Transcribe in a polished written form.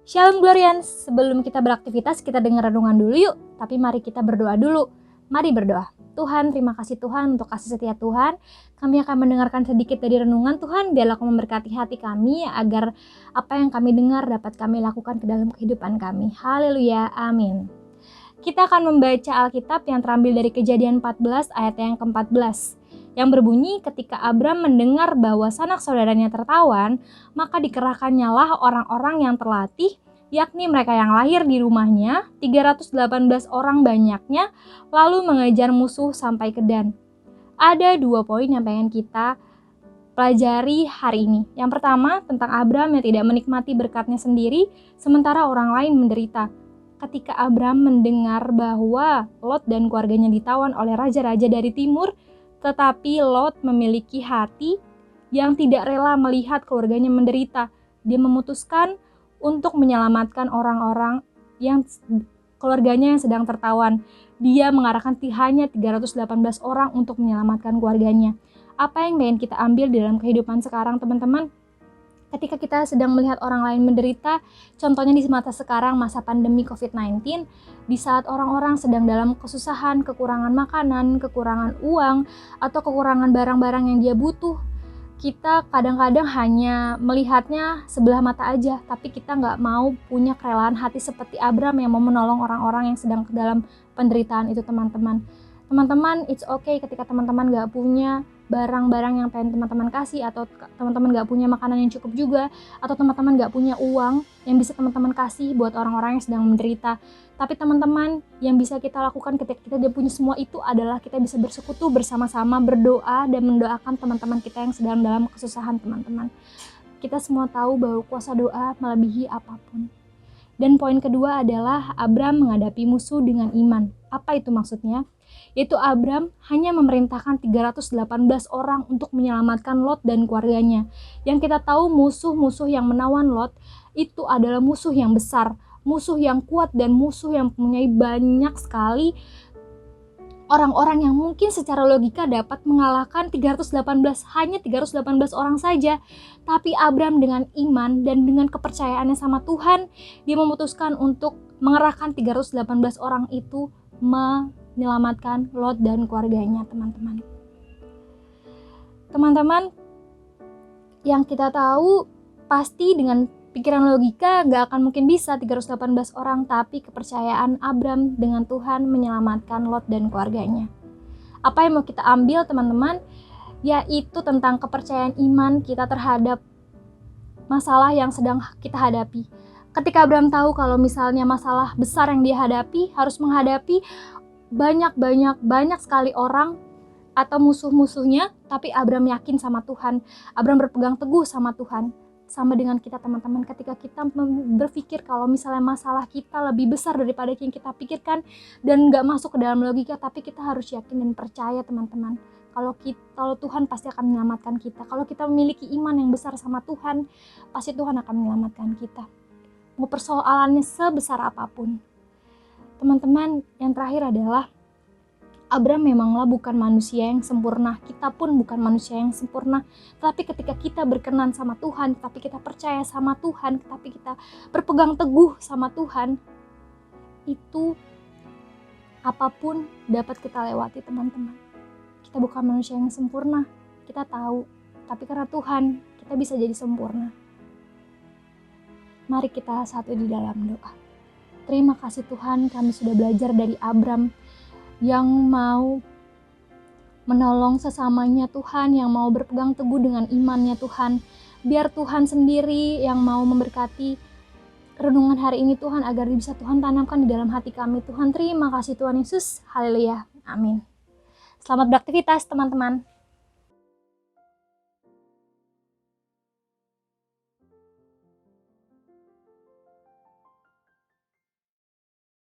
Shalom Glorians, sebelum kita beraktivitas kita dengar renungan dulu yuk. Tapi mari kita berdoa dulu. Mari berdoa. Tuhan, terima kasih Tuhan untuk kasih setia Tuhan. Kami akan mendengarkan sedikit dari renungan Tuhan. Biarlah Kau memberkati hati kami agar apa yang kami dengar dapat kami lakukan ke dalam kehidupan kami. Haleluya, amin. Kita akan membaca Alkitab yang terambil dari Kejadian 14 ayat yang ke-14. Yang berbunyi, ketika Abram mendengar bahwa sanak saudaranya tertawan, maka dikerahkannyalah orang-orang yang terlatih, yakni mereka yang lahir di rumahnya, 318 orang banyaknya, lalu mengejar musuh sampai ke Dan. Ada 2 poin yang pengen kita pelajari hari ini. Yang pertama, tentang Abram yang tidak menikmati berkatnya sendiri, sementara orang lain menderita. Ketika Abram mendengar bahwa Lot dan keluarganya ditawan oleh raja-raja dari timur, tetapi Lot memiliki hati yang tidak rela melihat keluarganya menderita. Dia memutuskan untuk menyelamatkan orang-orang yang keluarganya yang sedang tertawan. Dia mengarahkan hanya 318 orang untuk menyelamatkan keluarganya. Apa yang ingin kita ambil di dalam kehidupan sekarang, teman-teman? Ketika kita sedang melihat orang lain menderita, contohnya di masa sekarang, masa pandemi COVID-19, di saat orang-orang sedang dalam kesusahan, kekurangan makanan, kekurangan uang, atau kekurangan barang-barang yang dia butuh, kita kadang-kadang hanya melihatnya sebelah mata aja, tapi kita nggak mau punya kerelaan hati seperti Abram yang mau menolong orang-orang yang sedang dalam penderitaan itu, teman-teman. Teman-teman, it's okay ketika teman-teman nggak punya barang-barang yang pengen teman-teman kasih, atau teman-teman gak punya makanan yang cukup juga, atau teman-teman gak punya uang yang bisa teman-teman kasih buat orang-orang yang sedang menderita. Tapi teman-teman, yang bisa kita lakukan ketika kita udah punya semua itu adalah kita bisa bersekutu bersama-sama, berdoa dan mendoakan teman-teman kita yang sedang dalam kesusahan, teman-teman. Kita semua tahu bahwa kuasa doa melebihi apapun. Dan poin kedua adalah Abram menghadapi musuh dengan iman. Apa itu maksudnya? Yaitu Abram hanya memerintahkan 318 orang untuk menyelamatkan Lot dan keluarganya. Yang kita tahu musuh-musuh yang menawan Lot itu adalah musuh yang besar, musuh yang kuat, dan musuh yang mempunyai banyak sekali orang-orang yang mungkin secara logika dapat mengalahkan 318 orang saja. Tapi Abram dengan iman dan dengan kepercayaannya sama Tuhan, dia memutuskan untuk mengerahkan 318 orang itu menyelamatkan Lot dan keluarganya, teman-teman. Teman-teman, yang kita tahu pasti dengan pikiran logika gak akan mungkin bisa 318 orang, tapi kepercayaan Abram dengan Tuhan menyelamatkan Lot dan keluarganya. Apa yang mau kita ambil, teman-teman? Yaitu tentang kepercayaan iman kita terhadap masalah yang sedang kita hadapi. Ketika Abram tahu kalau misalnya masalah besar yang dia hadapi, harus menghadapi banyak sekali orang atau musuh-musuhnya, tapi Abram yakin sama Tuhan. Abram berpegang teguh sama Tuhan. Sama dengan kita, teman-teman, ketika kita berpikir kalau misalnya masalah kita lebih besar daripada yang kita pikirkan dan gak masuk ke dalam logika, tapi kita harus yakin dan percaya, teman-teman, kalau Tuhan pasti akan menyelamatkan kita. Kalau kita memiliki iman yang besar sama Tuhan, pasti Tuhan akan menyelamatkan kita. Mau persoalannya sebesar apapun. Teman-teman, yang terakhir adalah Abram memanglah bukan manusia yang sempurna. Kita pun bukan manusia yang sempurna. Tapi ketika kita berkenan sama Tuhan, tapi kita percaya sama Tuhan, tapi kita berpegang teguh sama Tuhan, itu apapun dapat kita lewati, teman-teman. Kita bukan manusia yang sempurna, kita tahu. Tapi karena Tuhan, kita bisa jadi sempurna. Mari kita satu di dalam doa. Terima kasih Tuhan, kami sudah belajar dari Abram yang mau menolong sesamanya Tuhan, yang mau berpegang teguh dengan imannya Tuhan. Biar Tuhan sendiri yang mau memberkati renungan hari ini Tuhan, agar bisa Tuhan tanamkan di dalam hati kami Tuhan. Terima kasih Tuhan Yesus, haleluya, amin. Selamat beraktivitas teman-teman.